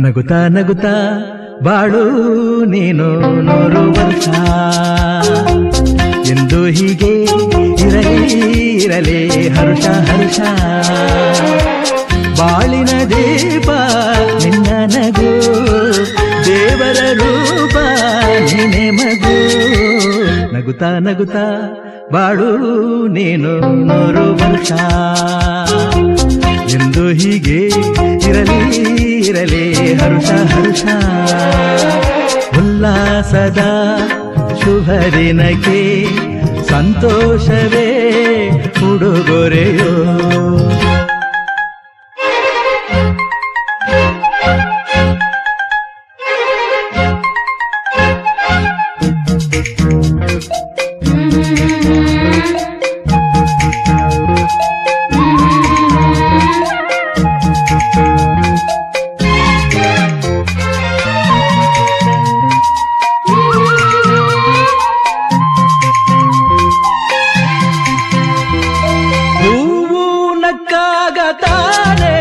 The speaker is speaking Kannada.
ನಗುತ್ತಾ ನಗುತ್ತಾ ಬಾಳು ನೀನು 100 ವರ್ಷ ಎಂದು ಹೀಗೆ ಇರಲಿ ಹರುಷ ಹರುಷ ಬಾಳಿನ ದೀಪ ನಿನ್ನ ನಗು ದೇವರ ರೂಪ ನೀನೆ ಮಗು ನಗುತ್ತಾ ನಗುತ್ತಾ ಬಾಳು ನೀನು 100 ವರ್ಷ ಎಂದು ಹೀಗೆ ಇರಲಿ ಹರುಷ ಹರುಷ ಉಲ್ಲಾಸದ ಶುಭ ದಿನಕ್ಕೆ ಸಂತೋಷವೇ ಉಡುಗೊರೆಯೋ ಹೂವು ನಕ್ಕಾಗ ತಾನೆ